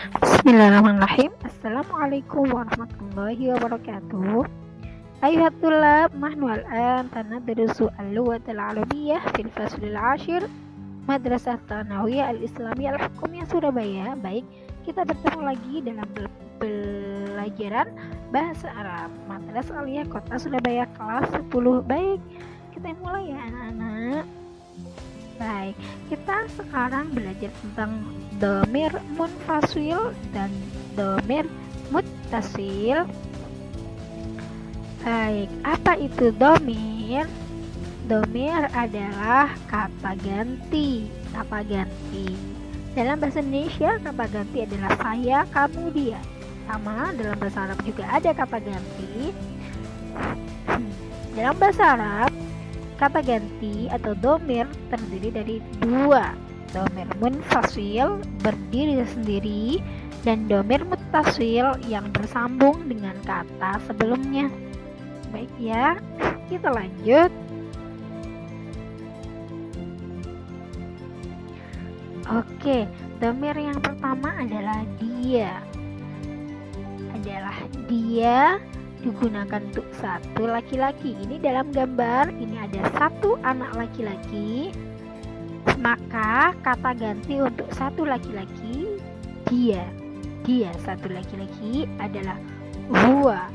Bismillahirrahmanirrahim. Assalamualaikum warahmatullahi wabarakatuh. Ayuhat tulab, nahnu al-an tanadrusu al-lughat al-arabiyyah fil faslil 'ashir Madrasah Tsanawiyah Al-Islamiyah Al-Hukumiyah Surabaya. Baik, kita bertemu lagi dalam pelajaran bahasa Arab Madrasah Aliyah Kota Surabaya kelas 10. Baik, kita mulai ya anak-anak. Baik, kita sekarang belajar tentang dhamir munfasil dan dhamir muttasil. Baik, apa itu dhamir? Dhamir adalah kata ganti. Kata ganti. Dalam bahasa Indonesia, kata ganti adalah saya, kamu, dia. Sama dalam bahasa Arab juga ada kata ganti. Dalam bahasa Arab, kata ganti atau dhamir terdiri dari dua. Dhamir munfasil berdiri sendiri dan dhamir muttasil yang bersambung dengan kata sebelumnya. Baik ya, kita lanjut. Oke, dhamir yang pertama adalah dia. Dia digunakan untuk satu laki-laki. Ini dalam gambar, ini ada satu anak laki-laki. Maka kata ganti untuk satu laki-laki dia satu laki-laki adalah huwa.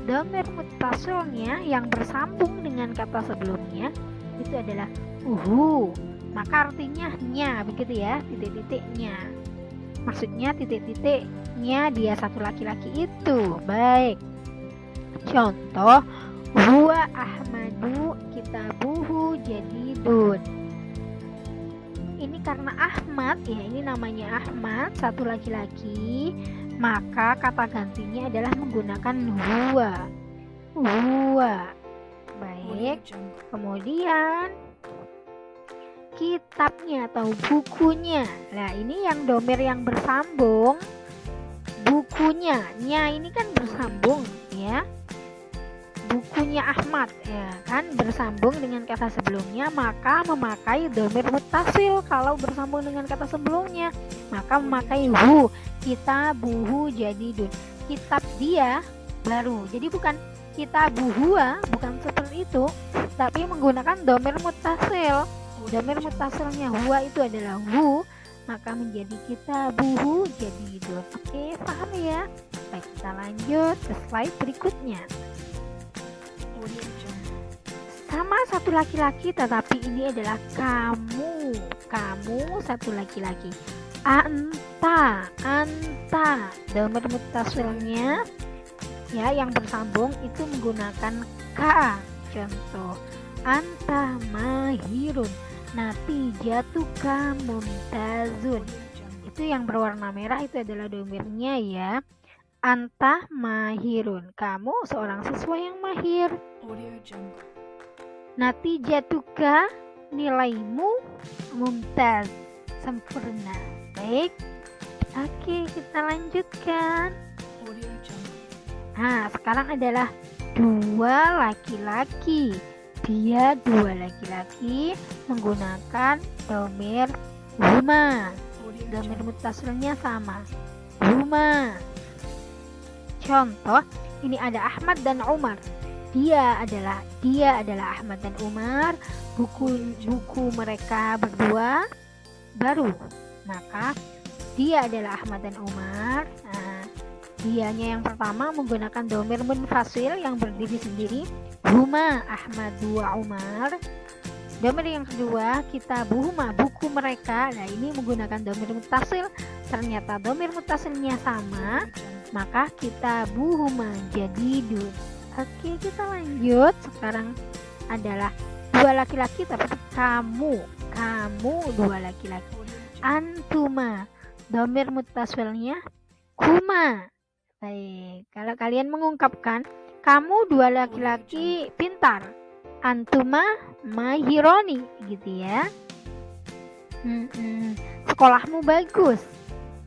Dhamir muttasilnya yang bersambung dengan kata sebelumnya itu adalah uhu. Maka artinya nya, begitu ya, titik-titiknya. Maksudnya titik-titiknya dia satu laki-laki itu. Baik. Contoh, huwa Ahmadu kitabuhu jadidun. Ini karena Ahmad, ya ini namanya Ahmad, satu laki-laki, maka kata gantinya adalah menggunakan huwa. Baik. Kemudian kitabnya atau bukunya. Nah, ini yang dhamir yang bersambung. Bukunya, nya ini kan bersambung ya. Bukunya Ahmad ya kan bersambung dengan kata sebelumnya, maka memakai dhamir muttasil. Kalau bersambung dengan kata sebelumnya, maka memakai hu. Kitabuhu jadidun. Kitab dia baru. Jadi bukan kitabuhua, bukan seperti itu, tapi menggunakan dhamir muttasil. Dhamir muttasilnya huwa itu adalah hu, maka menjadi kitabuhu jadidun. Oke, paham ya? Baik, kita lanjut ke slide berikutnya. Sama satu laki-laki, tetapi ini adalah kamu satu laki-laki. Anta dhamir muttasilnya ya yang bersambung itu menggunakan ka. Contoh, anta mahirun natijatuka mumtazun. Itu yang berwarna merah itu adalah dhamirnya ya. Anta mahirun, kamu seorang siswa yang mahir. Natijatuka, nilaimu mumtaz, sempurna. Baik. Oke, kita lanjutkan. Nah, sekarang adalah dua laki-laki. Dia dua laki-laki menggunakan dhamir huma. Dhamir muttasilnya sama, huma. Contoh, ini ada Ahmad dan Umar. Dia adalah Ahmad dan Umar. Buku mereka berdua baru. Maka dia adalah Ahmad dan Umar. Nah, dianya yang pertama menggunakan dhamir munfasil yang berdiri sendiri, huma Ahmad wa Umar. Dhamir yang kedua, kitabuhuma, buku mereka. Nah, ini menggunakan dhamir muttasil. Ternyata dhamir muttasilnya sama, maka kitabuhuma jadidun. Oke, kita lanjut. Sekarang adalah dua laki-laki, tapi kamu dua laki-laki. Antuma, dhamir muttasilnya kuma. Baik, kalau kalian mengungkapkan kamu dua laki-laki pintar, antuma mahironi, gitu ya. Sekolahmu bagus,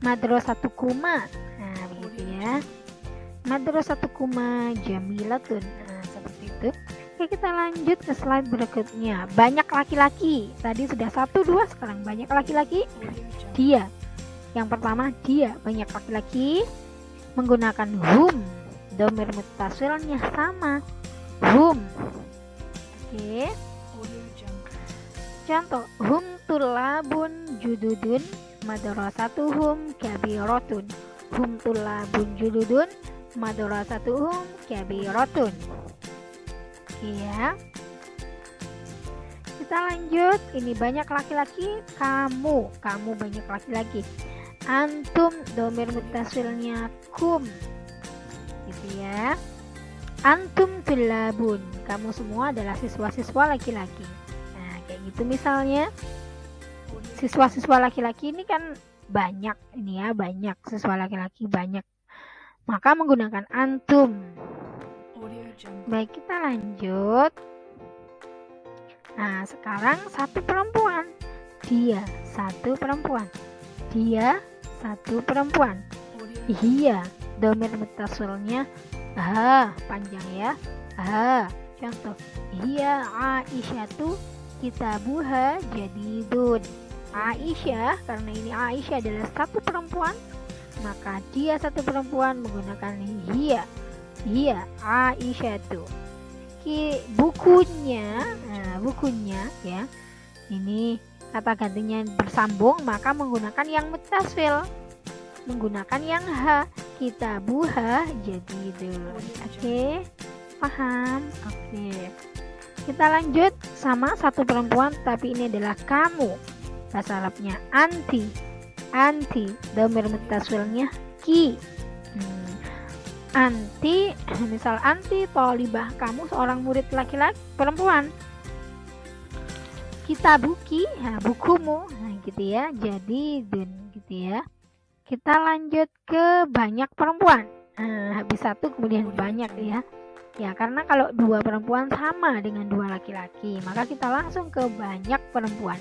madrasatukuma. Nah, begitu ya. Madrasatukuma jamilatun. Nah, seperti itu. Oke, kita lanjut ke slide berikutnya. Banyak laki-laki. Tadi sudah 1, 2, sekarang banyak laki-laki. Dia Yang pertama, dia banyak laki-laki, menggunakan hum. Dhamir muttasilnya sama, hum. Oke. Contoh, hum tulabun jududun madrasatuhum kabiratun. Hum tulabun jududun madrasatuhum kabiratun. Oke ya. Kita lanjut. Ini banyak laki-laki, kamu banyak laki-laki. Antum dhamir muttasilnya kum, gitu ya. Antum tulabun, kamu semua adalah siswa-siswa laki-laki. Nah, kayak gitu misalnya. Siswa-siswa laki-laki ini kan banyak, ini ya, banyak siswa laki-laki banyak. Maka menggunakan antum. Baik, kita lanjut. Nah, sekarang satu perempuan. Dia satu perempuan. Dia satu perempuan. Iya, dhamir muttasilnya panjang ya. Contoh, iya Aisyatu kitabuha jadidun. Aisyah, karena ini Aisyah adalah satu perempuan, maka dia satu perempuan menggunakan hiya. Hiya Aisyatu. Bukunya ya. Ini kata gantinya bersambung, maka menggunakan yang muttasil. Menggunakan yang kitabuha jadidun. Oke, paham? Oke. Kita lanjut sama satu perempuan, tapi ini adalah kamu. Bahasa Arabnya anti. Anti, dhamir muttasilnya ki. Anti, misal anti thalibah, kamu seorang murid laki-laki perempuan. Kitabuki, bukumu, gitu ya. Jadidun, gitu ya. Kita lanjut ke banyak perempuan. Habis satu kemudian banyak ya. Ya, karena kalau dua perempuan sama dengan dua laki-laki, maka kita langsung ke banyak perempuan.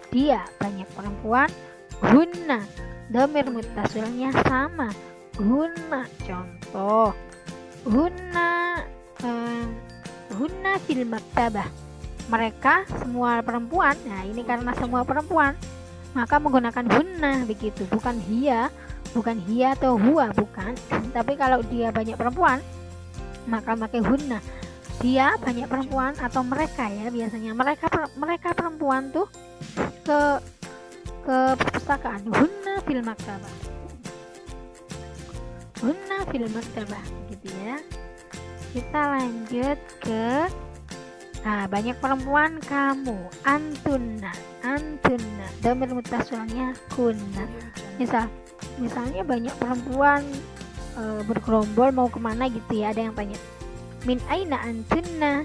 Dia banyak perempuan. Hunna, dhamir muttasilnya sama, hunna. Contoh, hunna fil maktabah. Mereka semua perempuan. Nah, ini karena semua perempuan, maka menggunakan hunna begitu, bukan hiya atau huwa, bukan. Tapi kalau dia banyak perempuan, maka pakai hunna. Dia banyak perempuan atau mereka ya, biasanya mereka perempuan tuh ke perpustakaan. Hunna fil maktabah. Hunna fil maktabah, gitu ya. Kita lanjut ke banyak perempuan, kamu. Antunna, dhamir muttasilnya kunna. Misalnya banyak perempuan bergerombol mau kemana gitu ya, ada yang tanya min aina antunna,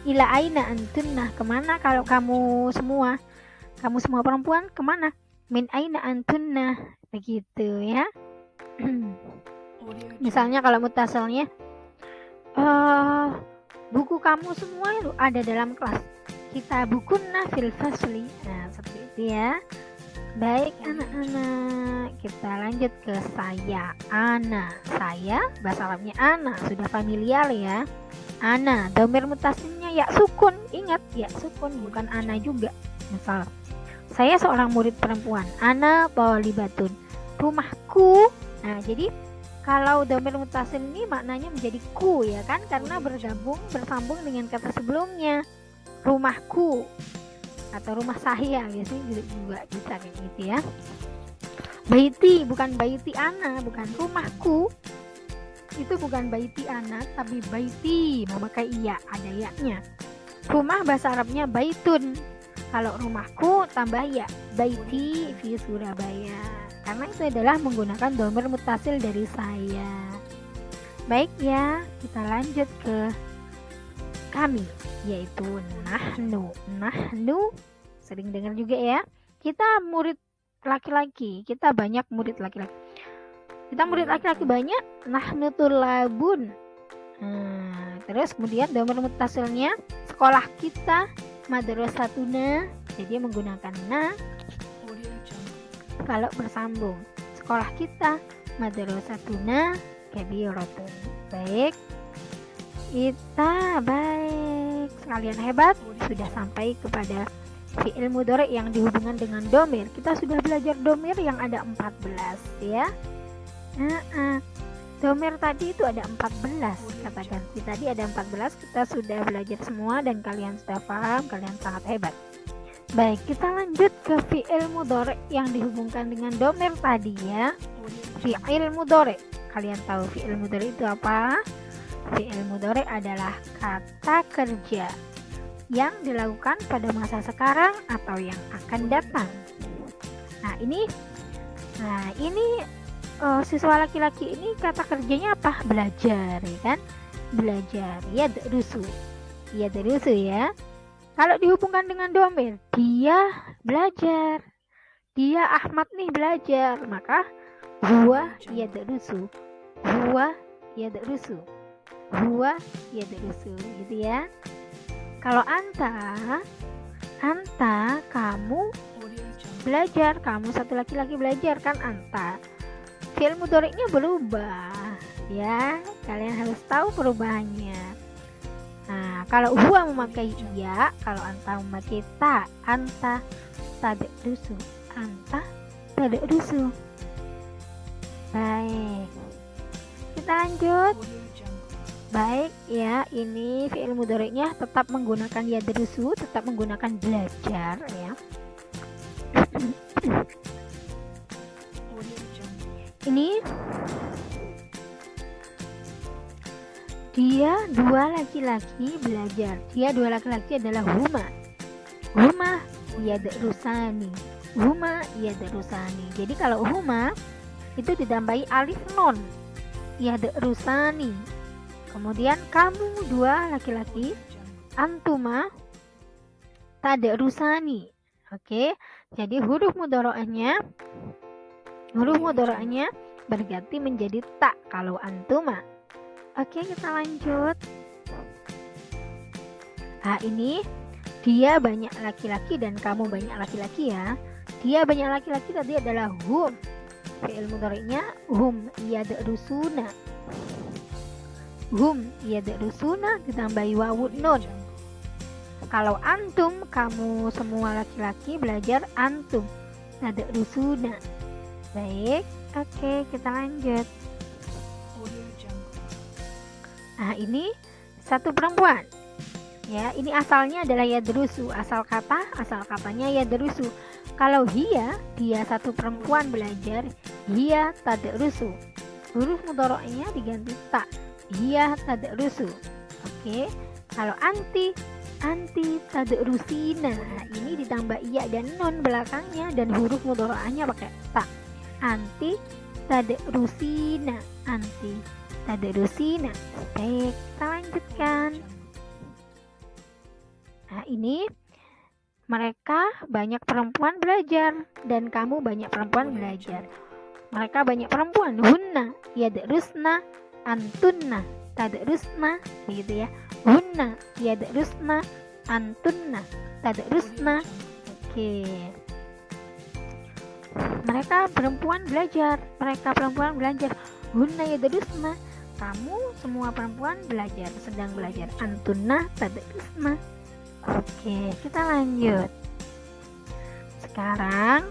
ila aina antunna, kemana kalau kamu semua perempuan kemana, min aina antunna, begitu ya. Misalnya kalau muttasilnya buku kamu semua itu ada dalam kelas, kita bukunna fil fasli. Nah, seperti itu ya. Baik anak-anak, kita lanjut ke saya. Ana, saya, bahasa Arabnya ana, sudah familiar ya. Ana, dhamir muttasilnya ya sukun. Ingat, ya sukun, bukan ana juga. Misal, saya seorang murid perempuan. Ana thalibatun, rumahku. Nah, jadi kalau dhamir muttasil ini maknanya menjadi ku ya kan, karena bersambung dengan kata sebelumnya, rumahku atau rumah saya, biasanya juga bisa kayak gitu ya. Baiti, bukan baiti ana, bukan rumahku. Itu bukan baiti ana, tapi baiti memakai iya, ada ya-nya. Rumah bahasa Arabnya baitun. Kalau rumahku tambah ya, baiti fi Surabaya. Karena itu adalah menggunakan dhamir muttasil dari saya. Baik ya, kita lanjut ke kami, yaitu nahnu. Sering dengar juga ya. Kita murid laki-laki, kita banyak murid laki-laki. Kita murid laki-laki banyak, nahnu tulabun. Terus kemudian dhamir muttasilnya sekolah kita, madrasatuna, jadi menggunakan na. Kalau bersambung, sekolah kita, madrasatuna kabiratun. Baik. Kita baik, sekalian hebat, sudah sampai kepada fi'il mudhari yang dihubungkan dengan domir. Kita sudah belajar domir yang ada 14 ya. Domir tadi itu ada 14, kata ganti tadi ada 14. Kita sudah belajar semua dan kalian sudah paham, kalian sangat hebat. Baik, kita lanjut ke fi'il mudhari yang dihubungkan dengan domir tadi ya. Fi'il mudhari, kalian tahu fi'il mudhari itu apa? Fi'il mudhari adalah kata kerja yang dilakukan pada masa sekarang atau yang akan datang. Nah ini siswa laki-laki ini kata kerjanya apa? Belajar, ya kan? Belajar, yadrusu ya. Kalau dihubungkan dengan domir, dia belajar, dia Ahmad nih belajar, maka huwa yadrusu, gitu ya. Kalau anta kamu belajar, kamu satu laki-laki belajar kan anta. Fi'il mudhari'nya berubah ya, kalian harus tahu perubahannya. Nah, kalau huwa memakai iya, kalau anta memakai ta, anta tadrusu, Baik, kita lanjut. Baik ya, ini fi'il mudhari'nya tetap menggunakan yadrusu, tetap menggunakan belajar ya. Ini dia dua laki-laki belajar. Dia dua laki-laki adalah huma yadrusani. Jadi kalau huma itu ditambahi alif non, yadrusani. Kemudian kamu dua laki-laki, antuma tadrusani. Oke, jadi huruf mudhari'nya berganti menjadi ta kalau antuma. Oke, kita lanjut. Nah, ini dia banyak laki-laki dan kamu banyak laki-laki ya. Dia banyak laki-laki tadi adalah hum. Fi'il mudhari'nya hum yadrusuna. Ditambahi wawun nun. Kalau antum, kamu semua laki-laki belajar antum tadrusuna. Baik, oke, kita lanjut. Nah, ini satu perempuan ya, ini asalnya adalah yadrusu, asal katanya yadrusu. Kalau dia satu perempuan belajar, hiya tadrusu, huruf mudhari'nya diganti ta, hiya tadrusu. Oke, kalau anti tadrusina, nah, ini ditambah iya dan non belakangnya dan huruf mudhari'nya pakai ta, anti tadrusina. Baik, kita lanjutkan. Nah, ini mereka banyak perempuan belajar dan kamu banyak perempuan belajar. Mereka banyak perempuan, hunna yadrusna antunna tadrusna, begitu ya. Hunna yadrusna antunna tadrusna. Oke. Mereka perempuan belajar. Hunna yadrusna, kamu semua perempuan belajar, sedang belajar. Antunna tadrusna. Oke, kita lanjut. Sekarang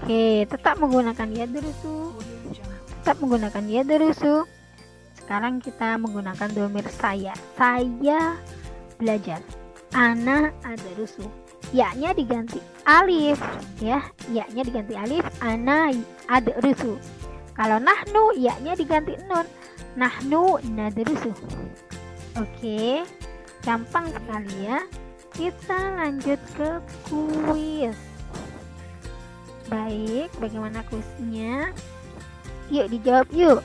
tetap menggunakan yadrusu. Sekarang kita menggunakan domir saya belajar. Ana adrusu, ya-nya diganti alif ya, ana adrusu. Kalau nahnu, ya-nya diganti nun, nahnu nadrusu. Oke, gampang sekali ya. Kita lanjut ke kuis. Baik, bagaimana kuisnya? Yuk dijawab yuk.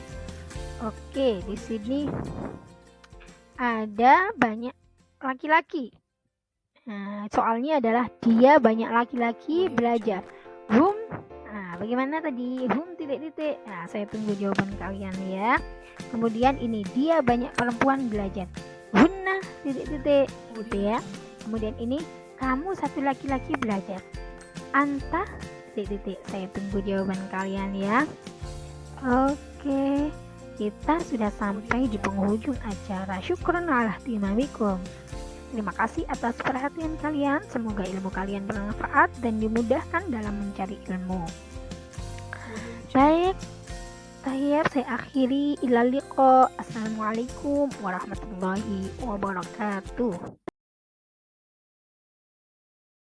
Oke, di sini ada banyak laki-laki. Nah, soalnya adalah dia banyak laki-laki belajar. Hum, nah bagaimana tadi? Hum titik-titik. Nah, saya tunggu jawaban kalian ya. Kemudian ini dia banyak perempuan belajar. Hunna titik-titik, gitu ya. Kemudian ini kamu satu laki-laki belajar. Anta titik-titik. Saya tunggu jawaban kalian ya. Oke, kita sudah sampai di penghujung acara. Syukron ala timamikum. Terima kasih atas perhatian kalian. Semoga ilmu kalian bermanfaat dan dimudahkan dalam mencari ilmu. Baik, saya akhiri. Ilal liqa. Assalamualaikum warahmatullahi wabarakatuh.